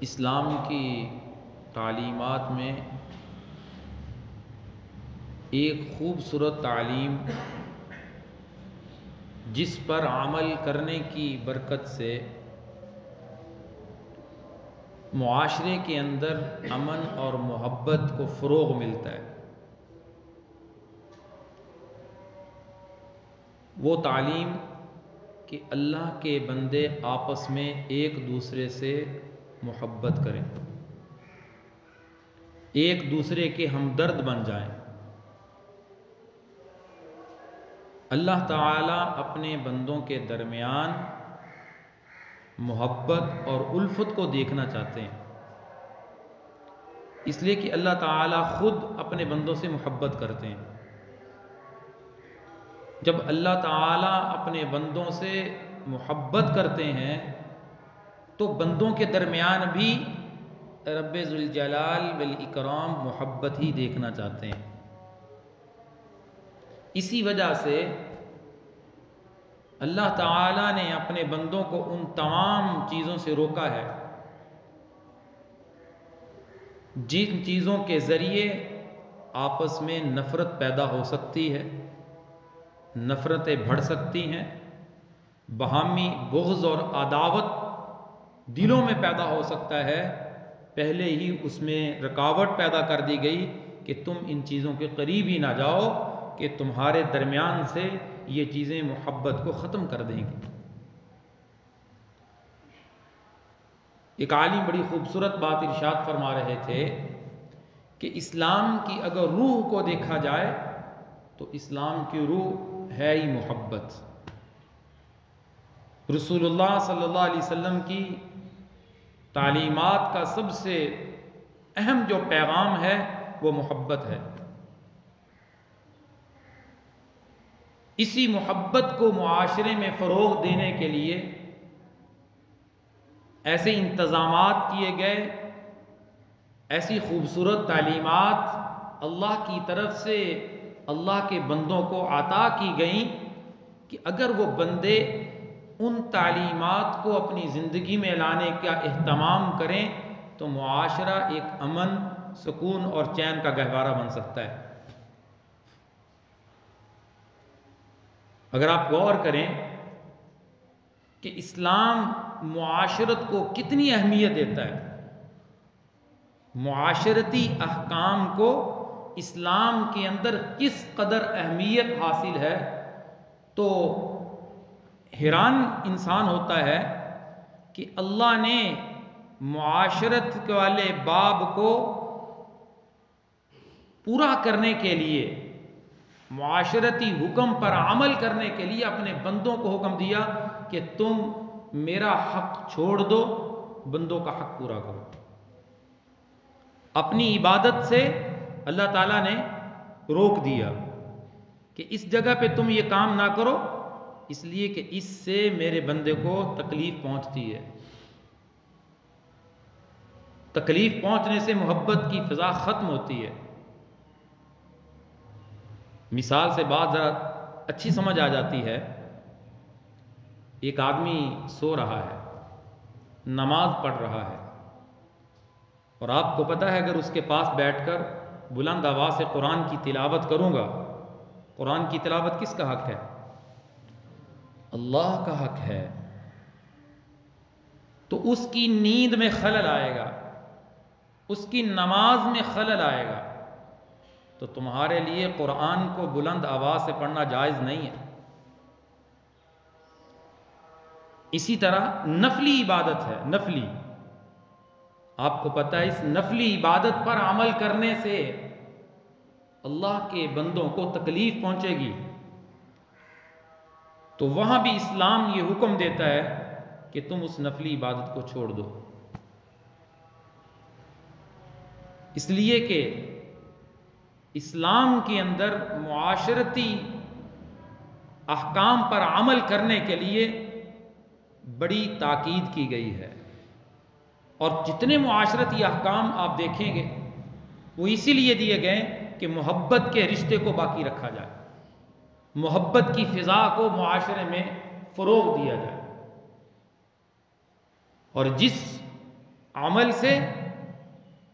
اسلام کی تعلیمات میں ایک خوبصورت تعلیم جس پر عمل کرنے کی برکت سے معاشرے کے اندر امن اور محبت کو فروغ ملتا ہے، وہ تعلیم کہ اللہ کے بندے آپس میں ایک دوسرے سے محبت کریں، ایک دوسرے کے ہمدرد بن جائیں۔ اللہ تعالیٰ اپنے بندوں کے درمیان محبت اور الفت کو دیکھنا چاہتے ہیں، اس لیے کہ اللہ تعالیٰ خود اپنے بندوں سے محبت کرتے ہیں۔ جب اللہ تعالیٰ اپنے بندوں سے محبت کرتے ہیں تو بندوں کے درمیان بھی رب ذوالجلال والاکرام محبت ہی دیکھنا چاہتے ہیں۔ اسی وجہ سے اللہ تعالیٰ نے اپنے بندوں کو ان تمام چیزوں سے روکا ہے جن چیزوں کے ذریعے آپس میں نفرت پیدا ہو سکتی ہے، نفرتیں بڑھ سکتی ہیں، باہمی بغض اور عداوت دلوں میں پیدا ہو سکتا ہے۔ پہلے ہی اس میں رکاوٹ پیدا کر دی گئی کہ تم ان چیزوں کے قریب ہی نہ جاؤ کہ تمہارے درمیان سے یہ چیزیں محبت کو ختم کر دیں گی۔ ایک عالم بڑی خوبصورت بات ارشاد فرما رہے تھے کہ اسلام کی اگر روح کو دیکھا جائے تو اسلام کی روح ہے ہی محبت۔ رسول اللہ صلی اللہ علیہ وسلم کی تعلیمات کا سب سے اہم جو پیغام ہے وہ محبت ہے۔ اسی محبت کو معاشرے میں فروغ دینے کے لیے ایسے انتظامات کیے گئے، ایسی خوبصورت تعلیمات اللہ کی طرف سے اللہ کے بندوں کو عطا کی گئیں کہ اگر وہ بندے ان تعلیمات کو اپنی زندگی میں لانے کا اہتمام کریں تو معاشرہ ایک امن، سکون اور چین کا گہوارہ بن سکتا ہے۔ اگر آپ غور کریں کہ اسلام معاشرت کو کتنی اہمیت دیتا ہے، معاشرتی احکام کو اسلام کے اندر کس قدر اہمیت حاصل ہے، تو حیران انسان ہوتا ہے کہ اللہ نے معاشرت والے باب کو پورا کرنے کے لیے، معاشرتی حکم پر عمل کرنے کے لیے اپنے بندوں کو حکم دیا کہ تم میرا حق چھوڑ دو، بندوں کا حق پورا کرو۔ اپنی عبادت سے اللہ تعالیٰ نے روک دیا کہ اس جگہ پہ تم یہ کام نہ کرو، اس لیے کہ اس سے میرے بندے کو تکلیف پہنچتی ہے۔ تکلیف پہنچنے سے محبت کی فضا ختم ہوتی ہے۔ مثال سے بات ذرا اچھی سمجھ آ جاتی ہے۔ ایک آدمی سو رہا ہے، نماز پڑھ رہا ہے، اور آپ کو پتہ ہے اگر اس کے پاس بیٹھ کر بلند آواز سے قرآن کی تلاوت کروں گا، قرآن کی تلاوت کس کا حق ہے؟ اللہ کا حق ہے، تو اس کی نیند میں خلل آئے گا، اس کی نماز میں خلل آئے گا، تو تمہارے لیے قرآن کو بلند آواز سے پڑھنا جائز نہیں ہے۔ اسی طرح نفلی عبادت ہے، نفلی، آپ کو پتہ ہے اس نفلی عبادت پر عمل کرنے سے اللہ کے بندوں کو تکلیف پہنچے گی، تو وہاں بھی اسلام یہ حکم دیتا ہے کہ تم اس نفلی عبادت کو چھوڑ دو، اس لیے کہ اسلام کے اندر معاشرتی احکام پر عمل کرنے کے لیے بڑی تاکید کی گئی ہے، اور جتنے معاشرتی احکام آپ دیکھیں گے وہ اسی لیے دیے گئے کہ محبت کے رشتے کو باقی رکھا جائے، محبت کی فضا کو معاشرے میں فروغ دیا جائے۔ اور جس عمل سے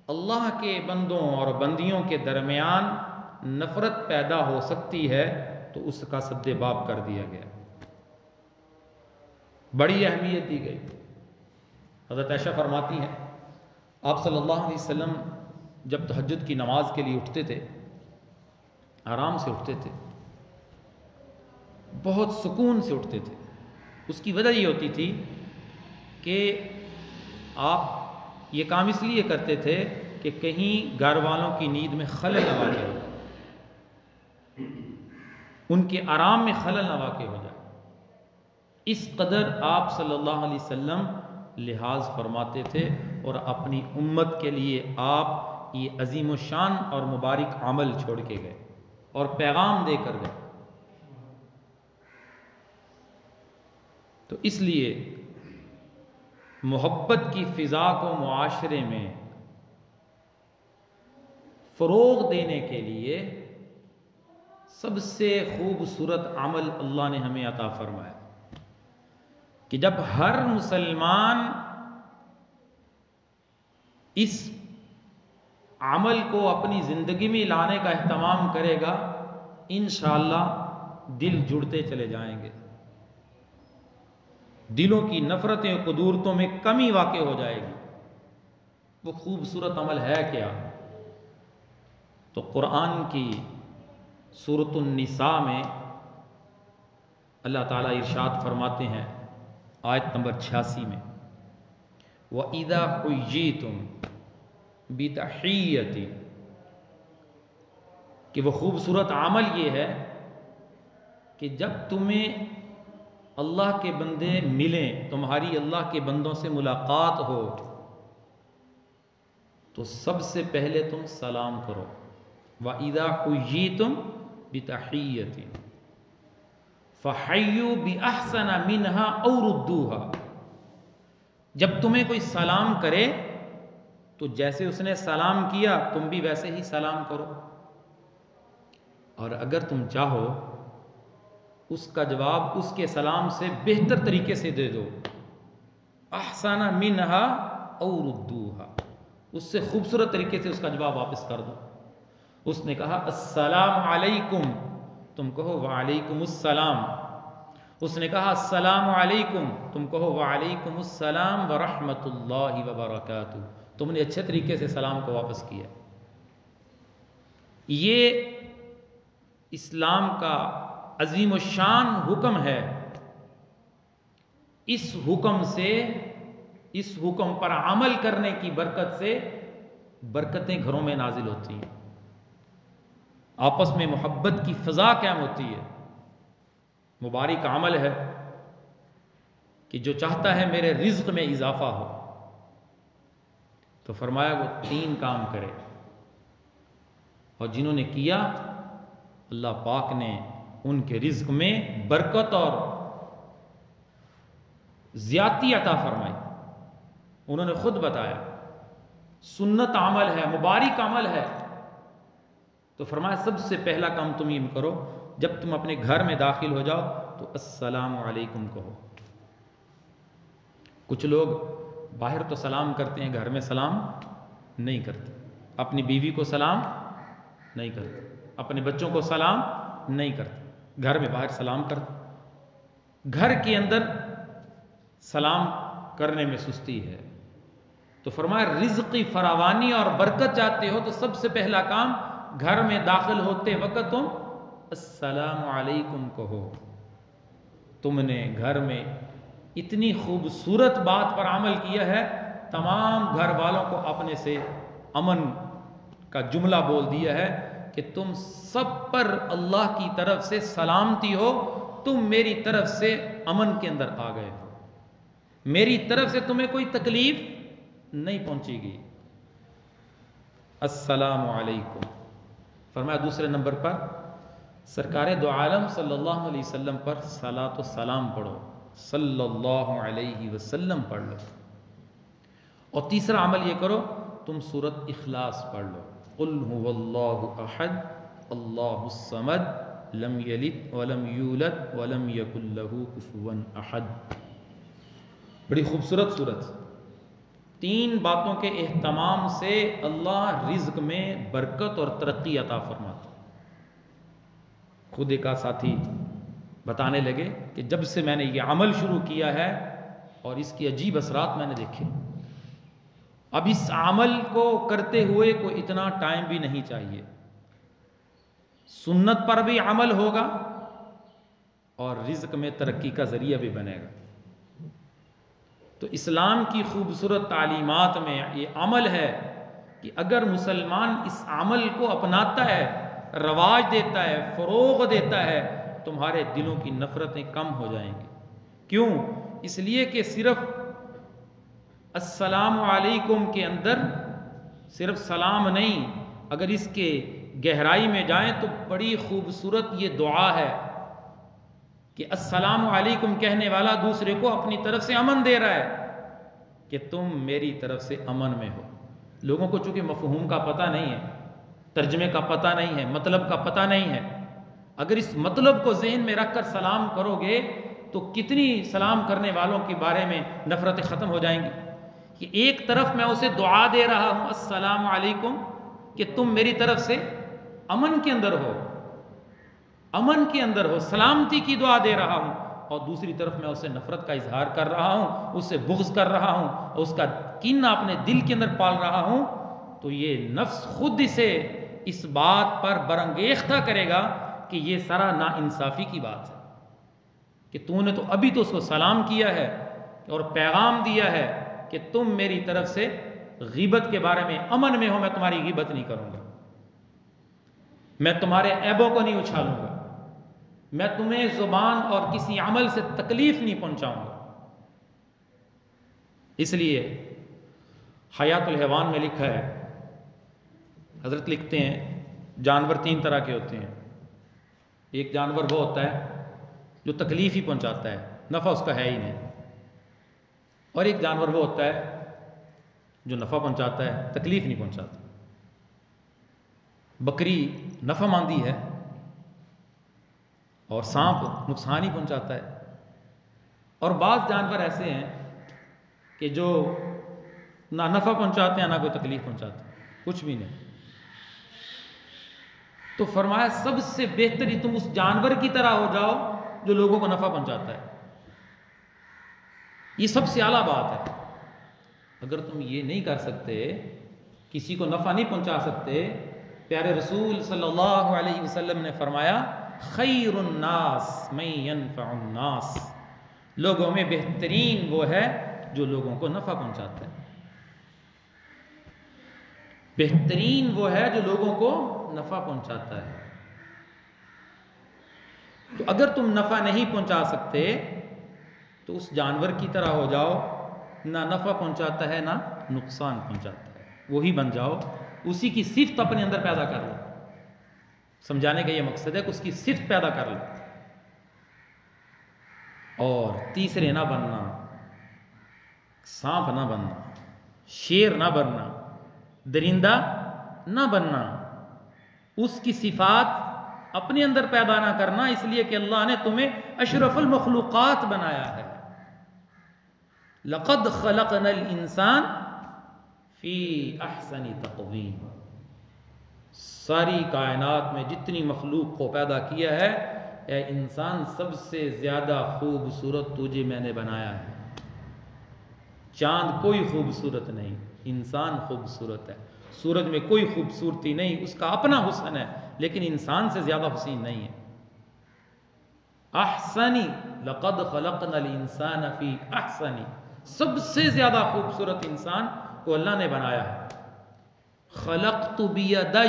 اللہ کے بندوں اور بندیوں کے درمیان نفرت پیدا ہو سکتی ہے، تو اس کا سد باب کر دیا گیا، بڑی اہمیت دی گئی۔ حضرت عائشہ فرماتی ہیں آپ صلی اللہ علیہ وسلم جب تہجد کی نماز کے لیے اٹھتے تھے، آرام سے اٹھتے تھے، بہت سکون سے اٹھتے تھے۔ اس کی وجہ یہ ہوتی تھی کہ آپ یہ کام اس لیے کرتے تھے کہ کہیں گھر والوں کی نیند میں خلل نہ واقع ہو جائے، ان کے آرام میں خلل نہ واقع ہو جائے، اس قدر آپ صلی اللہ علیہ وسلم لحاظ فرماتے تھے، اور اپنی امت کے لیے آپ یہ عظیم و شان اور مبارک عمل چھوڑ کے گئے اور پیغام دے کر گئے۔ تو اس لیے محبت کی فضا کو معاشرے میں فروغ دینے کے لیے سب سے خوبصورت عمل اللہ نے ہمیں عطا فرمایا کہ جب ہر مسلمان اس عمل کو اپنی زندگی میں لانے کا اہتمام کرے گا، انشاءاللہ دل جڑتے چلے جائیں گے، دلوں کی نفرتیں اور قدورتوں میں کمی واقع ہو جائے گی۔ وہ خوبصورت عمل ہے کیا؟ تو قرآن کی سورۃ النساء میں اللہ تعالیٰ ارشاد فرماتے ہیں آیت نمبر 86 میں، وَإِذَا حُيِّيتُم بِتَحِيَّةٍ، کہ وہ خوبصورت عمل یہ ہے کہ جب تمہیں اللہ کے بندے ملیں، تمہاری اللہ کے بندوں سے ملاقات ہو، تو سب سے پہلے تم سلام کرو۔ وَإِذَا حُيِّيتُم بِتَحِيَّةٍ فَحَيُّوا بِأَحْسَنَ مِنْهَا أَوْ رُدُّوهَا، جب تمہیں کوئی سلام کرے تو جیسے اس نے سلام کیا تم بھی ویسے ہی سلام کرو، اور اگر تم چاہو اس کا جواب اس کے سلام سے بہتر طریقے سے دے دو، احسن منہا او ردوہا، اس سے خوبصورت طریقے سے اس کا جواب واپس کر دو۔ اس نے کہا السلام علیکم، تم کہو وعلیکم السلام۔ اس نے کہا السلام علیکم، تم کہو وعلیکم السلام ورحمۃ اللہ وبرکاتہ، تم نے اچھے طریقے سے سلام کو واپس کیا۔ یہ اسلام کا عظیم الشان حکم ہے۔ اس حکم سے، اس حکم پر عمل کرنے کی برکت سے برکتیں گھروں میں نازل ہوتی ہیں، آپس میں محبت کی فضا قائم ہوتی ہے۔ مبارک عمل ہے کہ جو چاہتا ہے میرے رزق میں اضافہ ہو، تو فرمایا وہ 3 کام کرے، اور جنہوں نے کیا اللہ پاک نے ان کے رزق میں برکت اور زیادتی عطا فرمائی۔ انہوں نے خود بتایا سنت عمل ہے، مبارک عمل ہے، تو فرمایا سب سے پہلا کام تم یہ کرو، جب تم اپنے گھر میں داخل ہو جاؤ تو السلام علیکم کہو۔ کچھ لوگ باہر تو سلام کرتے ہیں، گھر میں سلام نہیں کرتے، اپنی بیوی کو سلام نہیں کرتے، اپنے بچوں کو سلام نہیں کرتے، گھر میں باہر سلام کرتے، گھر کے اندر سلام کرنے میں سستی ہے۔ تو فرمایا رزق کی فراوانی اور برکت چاہتے ہو تو سب سے پہلا کام گھر میں داخل ہوتے وقت تم السلام علیکم کہو۔ تم نے گھر میں اتنی خوبصورت بات پر عمل کیا ہے، تمام گھر والوں کو اپنے سے امن کا جملہ بول دیا ہے کہ تم سب پر اللہ کی طرف سے سلامتی ہو، تم میری طرف سے امن کے اندر آ گئے ہو، میری طرف سے تمہیں کوئی تکلیف نہیں پہنچے گی۔ السلام علیکم۔ فرمایا دوسرے نمبر پر سرکار دو عالم صلی اللہ علیہ وسلم پر صلاۃ و سلام پڑھو، صلی اللہ علیہ وسلم پڑھ لو۔ اور تیسرا عمل یہ کرو تم سورۃ اخلاص پڑھ لو، قل هو اللہ احد اللہ الصمد لم یلد ولم یولد ولم یکن لہ کفوا احد۔ بڑی خوبصورت سورت، 3 باتوں کے اہتمام سے اللہ رزق میں برکت اور ترقی عطا فرماتا. خود ایک ساتھی بتانے لگے کہ جب سے میں نے یہ عمل شروع کیا ہے اور اس کی عجیب اثرات میں نے دیکھے. اب اس عمل کو کرتے ہوئے کوئی اتنا ٹائم بھی نہیں چاہیے. سنت پر بھی عمل ہوگا اور رزق میں ترقی کا ذریعہ بھی بنے گا. تو اسلام کی خوبصورت تعلیمات میں یہ عمل ہے کہ اگر مسلمان اس عمل کو اپناتا ہے، رواج دیتا ہے، فروغ دیتا ہے، تمہارے دلوں کی نفرتیں کم ہو جائیں گی. کیوں؟ اس لیے کہ صرف السلام علیکم کے اندر صرف سلام نہیں، اگر اس کے گہرائی میں جائیں تو بڑی خوبصورت یہ دعا ہے کہ السلام علیکم کہنے والا دوسرے کو اپنی طرف سے امن دے رہا ہے کہ تم میری طرف سے امن میں ہو. لوگوں کو چونکہ مفہوم کا پتہ نہیں ہے، ترجمے کا پتہ نہیں ہے، مطلب کا پتہ نہیں ہے. اگر اس مطلب کو ذہن میں رکھ کر سلام کرو گے تو کتنی سلام کرنے والوں کے بارے میں نفرتیں ختم ہو جائیں گی. کہ ایک طرف میں اسے دعا دے رہا ہوں السلام علیکم کہ تم میری طرف سے امن کے اندر ہو، امن کے اندر ہو، سلامتی کی دعا دے رہا ہوں، اور دوسری طرف میں اسے نفرت کا اظہار کر رہا ہوں، اسے بغض کر رہا ہوں اور اس کا کینہ اپنے دل کے اندر پال رہا ہوں. تو یہ نفس خود اسے اس بات پر برانگیختہ کرے گا کہ یہ سارا ناانصافی کی بات ہے کہ تو نے تو ابھی تو اس کو سلام کیا ہے اور پیغام دیا ہے کہ تم میری طرف سے غیبت کے بارے میں امن میں ہو، میں تمہاری غیبت نہیں کروں گا، میں تمہارے عیبوں کو نہیں اچھالوں گا، میں تمہیں زبان اور کسی عمل سے تکلیف نہیں پہنچاؤں گا. اس لیے حیات الحیوان میں لکھا ہے، حضرت لکھتے ہیں جانور 3 طرح کے ہوتے ہیں. ایک جانور وہ ہوتا ہے جو تکلیف ہی پہنچاتا ہے، نفع اس کا ہے ہی نہیں. اور ایک جانور وہ ہوتا ہے جو نفع پہنچاتا ہے، تکلیف نہیں پہنچاتا. بکری نفع ماندی ہے اور سانپ نقصان ہی پہنچاتا ہے. اور بعض جانور ایسے ہیں کہ جو نہ نفع پہنچاتے ہیں نہ کوئی تکلیف پہنچاتے ہیں، کچھ بھی نہیں. تو فرمایا سب سے بہتری تم اس جانور کی طرح ہو جاؤ جو لوگوں کو نفع پہنچاتا ہے. یہ سب سے اعلیٰ بات ہے. اگر تم یہ نہیں کر سکتے، کسی کو نفع نہیں پہنچا سکتے، پیارے رسول صلی اللہ علیہ وسلم نے فرمایا خیر الناس من ينفع الناس، لوگوں میں بہترین وہ ہے جو لوگوں کو نفع پہنچاتا ہے. بہترین وہ ہے جو لوگوں کو نفع پہنچاتا ہے. تو اگر تم نفع نہیں پہنچا سکتے تو اس جانور کی طرح ہو جاؤ، نہ نفع پہنچاتا ہے نہ نقصان پہنچاتا ہے، وہی بن جاؤ، اسی کی صفت اپنے اندر پیدا کر لو. سمجھانے کا یہ مقصد ہے کہ اس کی صفت پیدا کر لو. اور تیسرے نہ بننا، سانپ نہ بننا، شیر نہ بننا، درندہ نہ بننا، اس کی صفات اپنے اندر پیدا نہ کرنا، اس لیے کہ اللہ نے تمہیں اشرف المخلوقات بنایا ہے. لقد خلقنا الانسان فی احسن تقویم، ساری کائنات میں جتنی مخلوق کو پیدا کیا ہے، اے انسان سب سے زیادہ خوبصورت تجھے میں نے بنایا ہے. چاند کوئی خوبصورت نہیں، انسان خوبصورت ہے. سورج میں کوئی خوبصورتی نہیں، اس کا اپنا حسن ہے، لیکن انسان سے زیادہ حسین نہیں ہے. احسنی، لقد خلقنا الانسان فی احسنی، سب سے زیادہ خوبصورت انسان کو اللہ نے بنایا ہے. خلقت بیدی،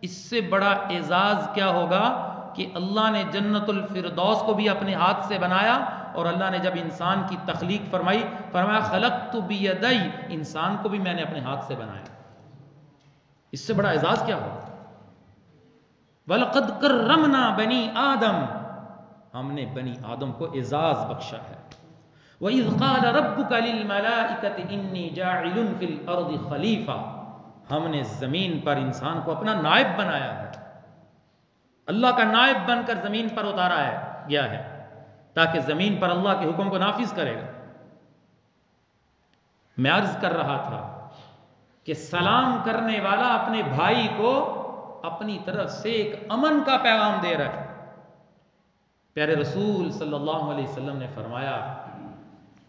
اس سے بڑا اعزاز کیا ہوگا کہ اللہ نے جنت الفردوس کو بھی اپنے ہاتھ سے بنایا، اور اللہ نے جب انسان کی تخلیق فرمائی، فرمایا خلقت بیدی، انسان کو بھی میں نے اپنے ہاتھ سے بنایا. اس سے بڑا اعزاز کیا ہوگا؟ وَلَقَدْ كَرَّمْنَا بَنِي آدم، ہم نے بنی آدم کو اعزاز بخشا ہے. وَإِذْ قَالَ رَبُّكَ لِلْمَلَائِكَةِ إِنِّي جَاعِلٌ فِي الْأَرْضِ خَلِيفَةً، ہم نے زمین پر انسان کو اپنا نائب بنایا ہے، اللہ کا نائب بن کر زمین پر اتارا ہے گیا ہے تاکہ زمین پر اللہ کے حکم کو نافذ کرے گا. میں عرض کر رہا تھا کہ سلام کرنے والا اپنے بھائی کو اپنی طرف سے ایک امن کا پیغام دے رہا ہے۔ پیارے رسول صلی اللہ علیہ وسلم نے فرمایا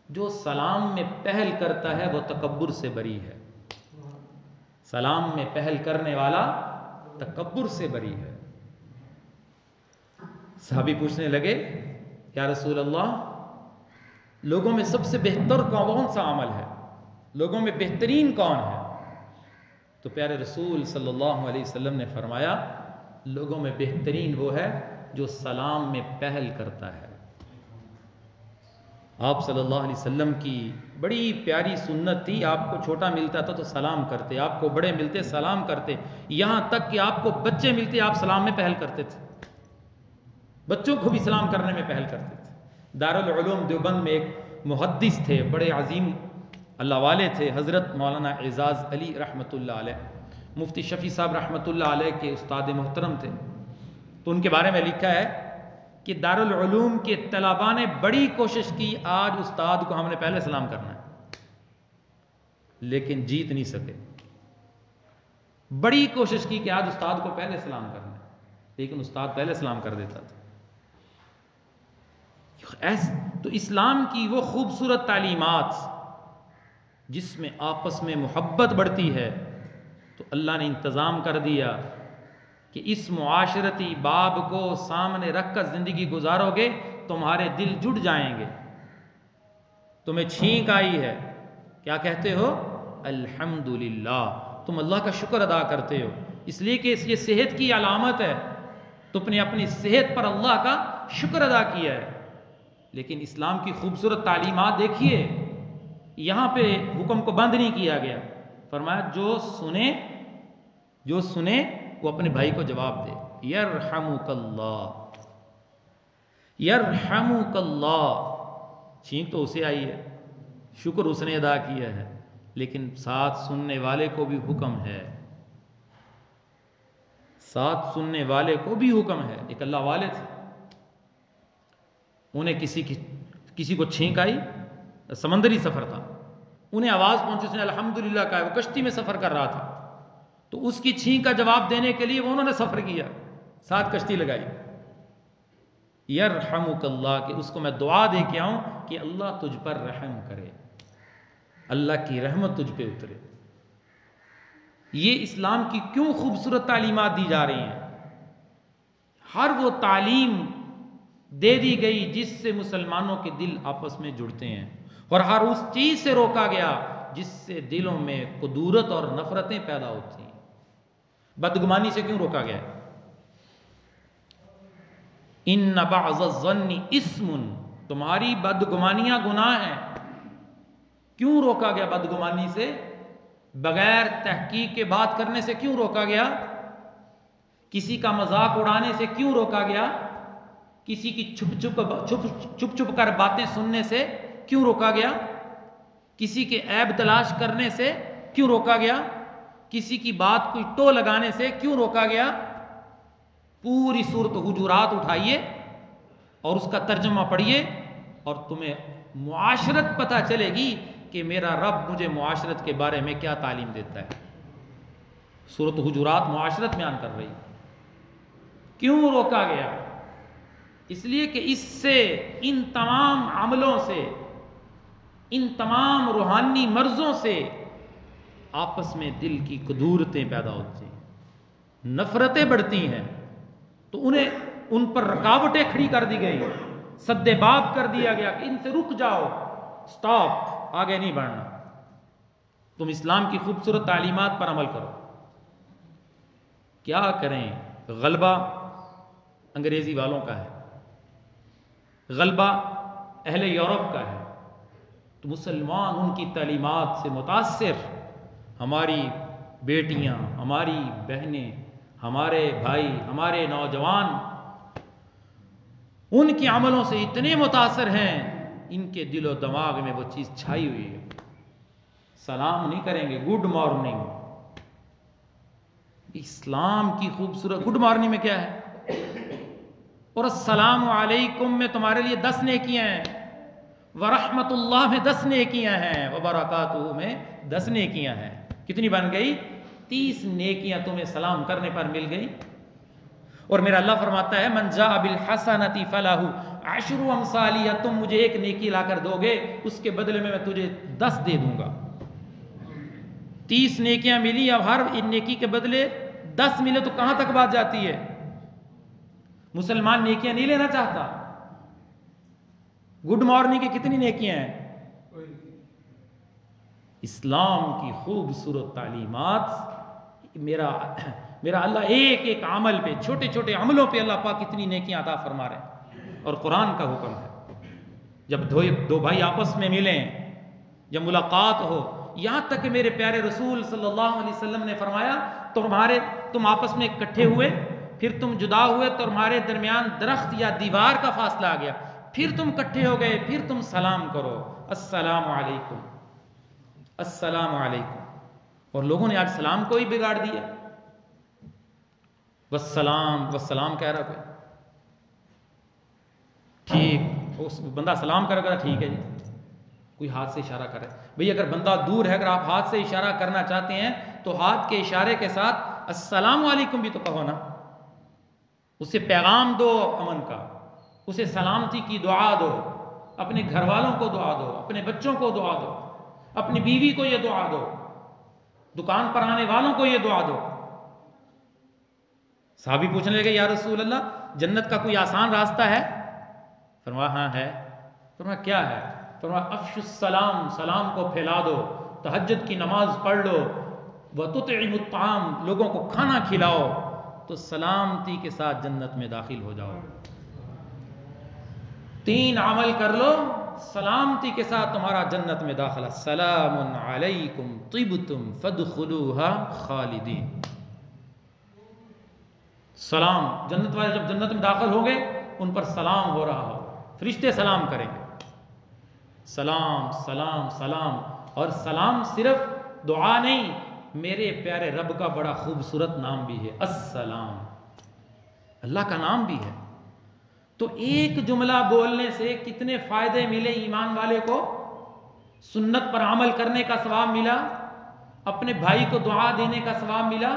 جو سلام میں پہل کرتا ہے وہ تکبر سے بری ہے۔ سلام میں پہل کرنے والا تکبر سے بری ہے۔ صحابی پوچھنے لگے یا رسول اللہ، لوگوں میں سب سے بہتر کون سا عمل ہے؟ لوگوں میں بہترین کون ہے؟ تو پیارے رسول صلی اللہ علیہ وسلم نے فرمایا لوگوں میں بہترین وہ ہے جو سلام میں پہل کرتا ہے۔ آپ صلی اللہ علیہ وسلم کی بڑی پیاری سنت تھی، آپ کو چھوٹا ملتا تھا تو سلام کرتے، آپ کو بڑے ملتے سلام کرتے، یہاں تک کہ آپ کو بچے ملتے آپ سلام میں پہل کرتے تھے، بچوں کو بھی سلام کرنے میں پہل کرتے تھے۔ دارالعلوم دیوبند میں ایک محدث تھے، بڑے عظیم اللہ والے تھے، حضرت مولانا اعزاز علی رحمۃ اللہ علیہ، مفتی شفیع صاحب رحمۃ اللہ علیہ کے استاد محترم تھے۔ تو ان کے بارے میں لکھا ہے کہ دارالعلوم کے طلباء نے بڑی کوشش کی آج استاد کو ہم نے پہلے سلام کرنا ہے، لیکن جیت نہیں سکے۔ بڑی کوشش کی کہ آج استاد کو پہلے سلام کرنا ہے، لیکن استاد پہلے سلام کر دیتا تھا۔ تو اسلام کی وہ خوبصورت تعلیمات جس میں آپس میں محبت بڑھتی ہے، تو اللہ نے انتظام کر دیا کہ اس معاشرتی باب کو سامنے رکھ کر زندگی گزارو گے تمہارے دل جڑ جائیں گے۔ تمہیں چھینک آئی ہے، کیا کہتے ہو؟ الحمدللہ، تم اللہ کا شکر ادا کرتے ہو، اس لیے کہ یہ صحت کی علامت ہے، تم نے اپنی صحت پر اللہ کا شکر ادا کیا ہے۔ لیکن اسلام کی خوبصورت تعلیمات دیکھیے، یہاں پہ حکم کو بند نہیں کیا گیا، فرمایا جو سنے وہ اپنے بھائی کو جواب دے، یرحمک اللہ، یرحمک اللہ۔ چھینک تو اسے آئی ہے، شکر اس نے ادا کیا ہے، لیکن ساتھ سننے والے کو بھی حکم ہے، ساتھ سننے والے کو بھی حکم ہے۔ ایک اللہ والے تھے، انہیں کسی کو چھینک آئی، سمندری سفر تھا، انہیں آواز پہنچی، اس نے الحمدللہ کہا، وہ کشتی میں سفر کر رہا تھا، تو اس کی چھینک کا جواب دینے کے لیے انہوں نے سفر کیا، ساتھ کشتی لگائی، یرحمک اللہ، کہ اس کو میں دعا دے کے آؤں کہ اللہ تجھ پر رحم کرے، اللہ کی رحمت تجھ پہ اترے۔ یہ اسلام کی کیوں خوبصورت تعلیمات دی جا رہی ہیں؟ ہر وہ تعلیم دے دی گئی جس سے مسلمانوں کے دل آپس میں جڑتے ہیں، اور ہر اس چیز سے روکا گیا جس سے دلوں میں کدورت اور نفرتیں پیدا ہوتی ہیں۔ بدگمانی سے کیوں روکا گیا؟ ان بعض الظن اسم، تمہاری بدگمانیاں گناہ ہیں۔ کیوں روکا گیا بدگمانی سے؟ بغیر تحقیق کے بات کرنے سے کیوں روکا گیا؟ کسی کا مذاق اڑانے سے کیوں روکا گیا؟ کسی کی چھپ کر باتیں سننے سے کیوں روکا گیا؟ کسی کے عیب تلاش کرنے سے کیوں روکا گیا؟ کسی کی بات کو ٹو لگانے سے کیوں روکا گیا؟ پوری سورۃ حجرات اٹھائیے اور اس کا ترجمہ پڑھیے اور تمہیں معاشرت پتہ چلے گی کہ میرا رب مجھے معاشرت کے بارے میں کیا تعلیم دیتا ہے۔ سورۃ حجرات معاشرت بیان کر رہی، کیوں روکا گیا؟ اس لیے کہ اس سے ان تمام عملوں سے، ان تمام روحانی مرضوں سے آپس میں دل کی کدورتیں پیدا ہوتی ہیں، نفرتیں بڑھتی ہیں، تو ان پر رکاوٹیں کھڑی کر دی گئی، سد باب کر دیا گیا کہ ان سے رک جاؤ، سٹاپ، آگے نہیں بڑھنا، تم اسلام کی خوبصورت تعلیمات پر عمل کرو۔ کیا کریں؟ غلبہ انگریزی والوں کا ہے، غلبہ اہل یورپ کا ہے، تو مسلمان ان کی تعلیمات سے متاثر، ہماری بیٹیاں، ہماری بہنیں، ہمارے بھائی، ہمارے نوجوان ان کے عملوں سے اتنے متاثر ہیں، ان کے دل و دماغ میں وہ چیز چھائی ہوئی ہے۔ سلام نہیں کریں گے، گڈ مارننگ۔ اسلام کی خوبصورت گڈ مارننگ میں کیا ہے؟ اور السلام علیکم میں تمہارے لیے 10 نیکیاں ہیں، ورحمت اللہ میں 10 نیکیاں ہیں، وبرکاتہ میں 10 نیکیاں ہیں. کتنی بن گئی؟ 30 نیکیاں تمہیں سلام کرنے پر مل گئی. اور میرا اللہ فرماتا ہے من جاء بالحسنۃ فلہ عشر امثالها، تم مجھے ایک نیکی لا کر دو گے اس کے بدلے میں تجھے 10 دے دوں گا. 30 نیکیاں ملی، اب ہر نیکی کے بدلے 10 ملے تو کہاں تک بات جاتی ہے؟ مسلمان نیکیاں نہیں لینا چاہتا. گڈ مارننگ کی کتنی نیکیاں ہیں؟ اسلام کی خوبصورت تعلیمات. میرا اللہ ایک ایک عمل پہ، چھوٹے چھوٹے عملوں پہ اللہ پاک کتنی نیکیاں عطا فرما رہے ہیں. اور قرآن کا حکم ہے جب دو بھائی آپس میں ملیں، جب ملاقات ہو، یہاں تک کہ میرے پیارے رسول صلی اللہ علیہ وسلم نے فرمایا تم آپس میں اکٹھے ہوئے، پھر تم جدا ہوئے، تمہارے درمیان درخت یا دیوار کا فاصلہ آ گیا، پھر تم اکٹھے ہو گئے، پھر تم سلام کرو، السلام علیکم السلام علیکم. اور لوگوں نے آج سلام کو ہی بگاڑ دیا. والسلام کہہ رہا کوئی، ٹھیک اس بندہ سلام کر گا ٹھیک ہے جی، کوئی ہاتھ سے اشارہ کرے. بھئی اگر بندہ دور ہے، اگر آپ ہاتھ سے اشارہ کرنا چاہتے ہیں تو ہاتھ کے اشارے کے ساتھ السلام علیکم بھی تو کہو نا. اسے پیغام دو امن کا، اسے سلامتی کی دعا دو، اپنے گھر والوں کو دعا دو، اپنے بچوں کو دعا دو، اپنی بیوی کو یہ دعا دو، دکان پر آنے والوں کو یہ دعا دو. صحابی پوچھنے لگے یا رسول اللہ جنت کا کوئی آسان راستہ ہے؟ فرمایا ہاں ہے. فرمایا کیا ہے؟ فرمایا افشوا السلام، سلام کو پھیلا دو، تہجد کی نماز پڑھ لو، وتطعموا الطعام، لوگوں کو کھانا کھلاؤ، تو سلامتی کے ساتھ جنت میں داخل ہو جاؤ. 3 عمل کر لو، سلامتی کے ساتھ تمہارا جنت میں داخلہ. سلام علیکم طبتم فادخلوها خالدین. سلام، جنت والے جب جنت میں داخل ہو گئے ان پر سلام ہو رہا ہو، فرشتے سلام کریں گے، سلام سلام سلام. اور سلام صرف دعا نہیں، میرے پیارے رب کا بڑا خوبصورت نام بھی ہے السلام، اللہ کا نام بھی ہے. تو ایک جملہ بولنے سے کتنے فائدے ملے ایمان والے کو. سنت پر عمل کرنے کا ثواب ملا، اپنے بھائی کو دعا دینے کا ثواب ملا،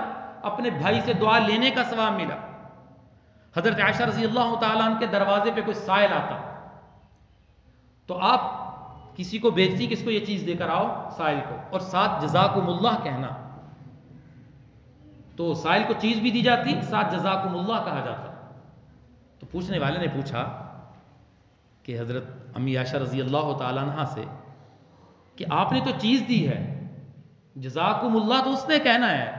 اپنے بھائی سے دعا لینے کا ثواب ملا. حضرت عائشہ رضی اللہ تعالیٰ عنہ کے دروازے پہ کوئی سائل آتا تو آپ کسی کو بھیجتی کہ اس کو یہ چیز دے کر آؤ سائل کو، اور ساتھ جزاکم اللہ کہنا. تو سائل کو چیز بھی دی جاتی، ساتھ جزاکم اللہ کہا جاتا. تو پوچھنے والے نے پوچھا کہ حضرت امی عائشہ رضی اللہ تعالیٰ عنہ سے کہ آپ نے تو چیز دی ہے، جزاکم اللہ تو اس نے کہنا ہے،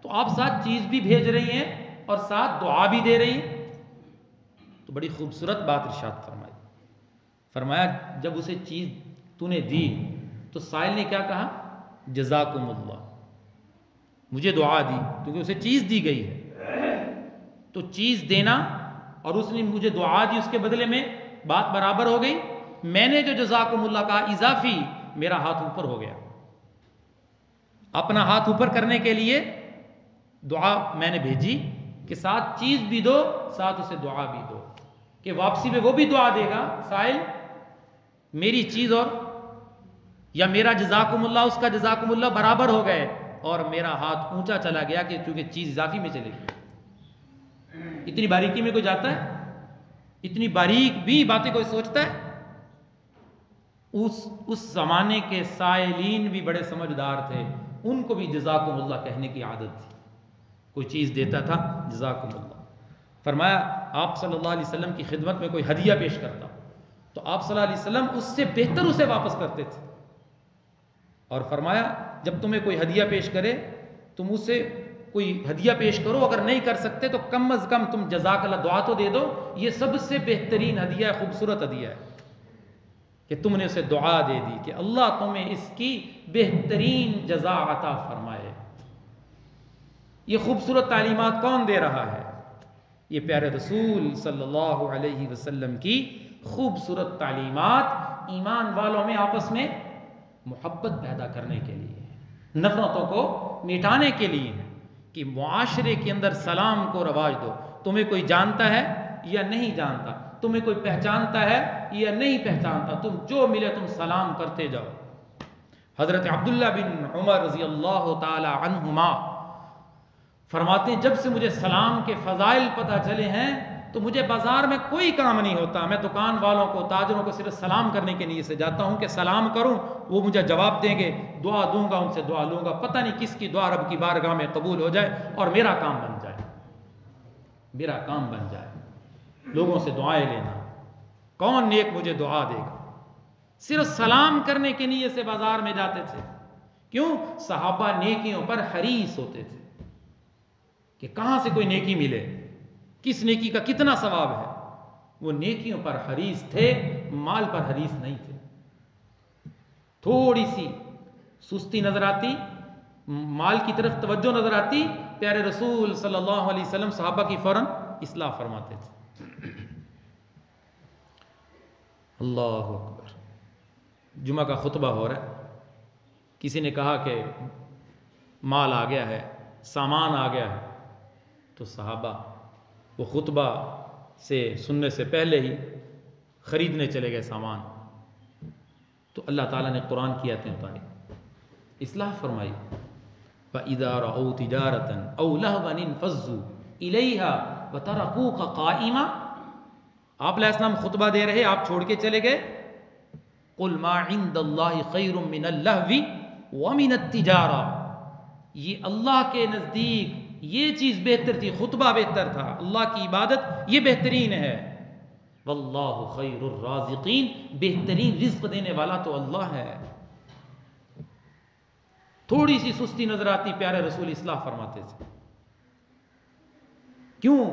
تو آپ ساتھ چیز بھی بھیج رہی ہیں اور ساتھ دعا بھی دے رہی ہیں. تو بڑی خوبصورت بات ارشاد فرمائی. فرمایا جب اسے چیز تو نے دی تو سائل نے کیا کہا؟ جزاکم اللہ. مجھے دعا دی کیونکہ اسے چیز دی گئی ہے، تو چیز دینا اور اس نے مجھے دعا دی، اس کے بدلے میں بات برابر ہو گئی. میں نے جو جزاکم اللہ کہا اضافی میرا ہاتھ اوپر ہو گیا. اپنا ہاتھ اوپر کرنے کے لیے دعا میں نے بھیجی کہ ساتھ چیز بھی دو، ساتھ اسے دعا بھی دو، کہ واپسی میں وہ بھی دعا دے گا سائل میری چیز اور یا میرا جزاکم اللہ اس کا جزاکم اللہ برابر ہو گئے، اور میرا ہاتھ اونچا چلا گیا کہ چونکہ چیز اضافی میں چلے گی. اتنی باریکی میں کوئی جاتا ہے؟ اتنی باریک بھی باتیں کوئی سوچتا ہے؟ اس زمانے کے سائلین بھی بڑے سمجھدار تھے، ان کو بھی جزاکم اللہ کہنے کی عادت تھی. کوئی چیز دیتا تھا جزاکم اللہ. فرمایا آپ صلی اللہ علیہ وسلم کی خدمت میں کوئی ہدیہ پیش کرتا تو آپ صلی اللہ علیہ وسلم اس سے بہتر اسے واپس کرتے تھے. اور فرمایا جب تمہیں کوئی ہدیہ پیش کرے تم اسے کوئی ہدیہ پیش کرو، اگر نہیں کر سکتے تو کم از کم تم جزاک اللہ دعا تو دے دو. یہ سب سے بہترین ہدیہ ہے، خوبصورت ہدیہ ہے کہ تم نے اسے دعا دے دی کہ اللہ تمہیں اس کی بہترین جزا عطا فرمائے. یہ خوبصورت تعلیمات کون دے رہا ہے؟ یہ پیارے رسول صلی اللہ علیہ وسلم کی خوبصورت تعلیمات ایمان والوں میں آپس میں محبت پیدا کرنے کے لیے، نفرتوں کو مٹانے کے لیے ہے کہ معاشرے کے اندر سلام کو رواج دو. تمہیں کوئی جانتا ہے یا نہیں جانتا، تمہیں کوئی پہچانتا ہے یا نہیں پہچانتا، تم جو ملے تم سلام کرتے جاؤ۔ حضرت عبداللہ بن عمر رضی اللہ تعالی عنہما فرماتے ہیں جب سے مجھے سلام کے فضائل پتہ چلے ہیں تو مجھے بازار میں کوئی کام نہیں ہوتا، میں دکان والوں کو، تاجروں کو صرف سلام کرنے کے نیت سے جاتا ہوں کہ سلام کروں، وہ مجھے جواب دیں گے، دعا دوں گا، ان سے دعا لوں گا، پتہ نہیں کس کی دعا رب کی بارگاہ میں قبول ہو جائے اور میرا کام بن جائے، میرا کام بن جائے۔ لوگوں سے دعائیں لینا، کون نیک مجھے دعا دے گا؟ صرف سلام کرنے کے نیت سے بازار میں جاتے تھے۔ کیوں؟ صحابہ نیکیوں پر حریص ہوتے تھے کہ کہاں سے کوئی نیکی ملے، کس نیکی کا کتنا ثواب ہے، وہ نیکیوں پر حریص تھے، مال پر حریص نہیں تھے۔ تھوڑی سی سستی نظر آتی، مال کی طرف توجہ نظر آتی، پیارے رسول صلی اللہ علیہ وسلم صحابہ کی فوراً اصلاح فرماتے تھے۔ اللہ اکبر۔ جمعہ کا خطبہ ہو رہا ہے، کسی نے کہا کہ مال آ گیا ہے، سامان آ گیا ہے، تو صحابہ وہ خطبہ سے سننے سے پہلے ہی خریدنے چلے گئے سامان۔ تو اللہ تعالیٰ نے قرآن کی آیتیں اتاری، اصلاح فرمائی، فَإِذَا رَأَوْا تِجَارَةً أَوْ لَهْوًا انفَضُّوا إِلَيْهَا وَتَرَكُوكَ قَائِمًا۔ آپ علیہ السلام خطبہ دے رہے، آپ چھوڑ کے چلے گئے۔ قُلْ مَا عِنْدَ اللَّهِ خَيْرٌ مِّنَ اللَّهْوِ وَمِنَ التِّجَارَةِ، یہ اللہ کے نزدیک یہ چیز بہتر تھی، خطبہ بہتر تھا، اللہ کی عبادت یہ بہترین ہے۔ واللہ خیر الرازقین، بہترین رزق دینے والا تو اللہ ہے۔ تھوڑی سی سستی نظر آتی، پیارے رسول اصلاح فرماتے تھے۔ کیوں؟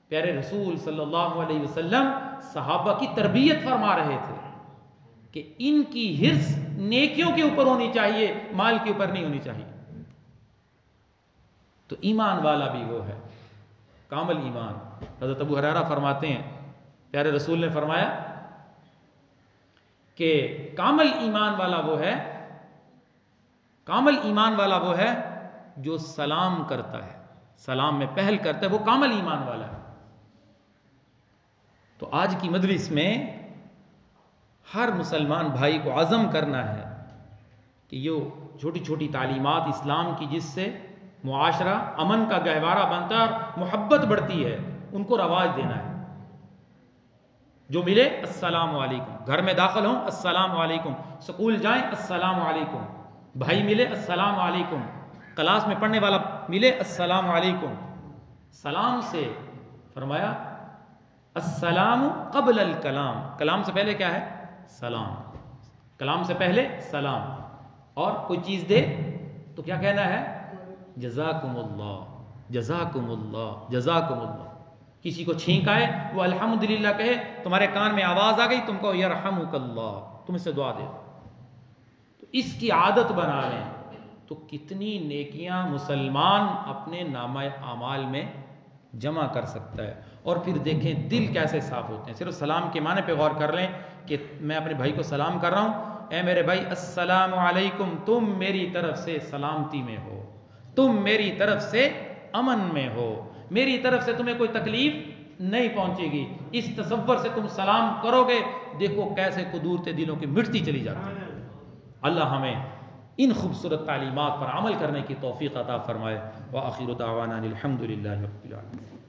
پیارے رسول صلی اللہ علیہ وسلم صحابہ کی تربیت فرما رہے تھے کہ ان کی حرص نیکیوں کے اوپر ہونی چاہیے، مال کے اوپر نہیں ہونی چاہیے۔ تو ایمان والا بھی وہ ہے، کامل ایمان۔ حضرت ابو ہریرہ فرماتے ہیں پیارے رسول نے فرمایا کہ کامل ایمان والا وہ ہے، کامل ایمان والا وہ ہے جو سلام کرتا ہے، سلام میں پہل کرتا ہے، وہ کامل ایمان والا ہے۔ تو آج کی مجلس میں ہر مسلمان بھائی کو عزم کرنا ہے کہ یہ چھوٹی چھوٹی تعلیمات اسلام کی جس سے معاشرہ امن کا گہوارہ بنتا ہے اور محبت بڑھتی ہے، ان کو رواج دینا ہے۔ جو ملے السلام علیکم، گھر میں داخل ہوں السلام علیکم، سکول جائیں السلام علیکم، بھائی ملے السلام علیکم، کلاس میں پڑھنے والا ملے السلام علیکم۔ سلام سے فرمایا السلام قبل الکلام، کلام سے پہلے کیا ہے؟ سلام، کلام سے پہلے سلام۔ اور کوئی چیز دے تو کیا کہنا ہے؟ جزاکم اللہ، جزاکم اللہ، جزاکم اللہ۔ کسی کو چھینک آئے وہ الحمدللہ کہے، تمہارے کان میں آواز آ گئی، تم کہو یرحمک اللہ، تم اسے دعا دے۔ تو اس کی عادت بنا لیں تو کتنی نیکیاں مسلمان اپنے نامہ اعمال میں جمع کر سکتا ہے۔ اور پھر دیکھیں دل کیسے صاف ہوتے ہیں۔ صرف سلام کے معنی پہ غور کر لیں کہ میں اپنے بھائی کو سلام کر رہا ہوں، اے میرے بھائی السلام علیکم، تم میری طرف سے سلامتی میں ہو، تم میری طرف سے امن میں ہو، میری طرف سے تمہیں کوئی تکلیف نہیں پہنچے گی۔ اس تصور سے تم سلام کرو گے، دیکھو کیسے قدورتیں دلوں کی مٹتی چلی جاتی ہیں۔ اللہ ہمیں ان خوبصورت تعلیمات پر عمل کرنے کی توفیق عطا فرمائے۔ وآخر دعوانا الحمد للہ رب العالمین۔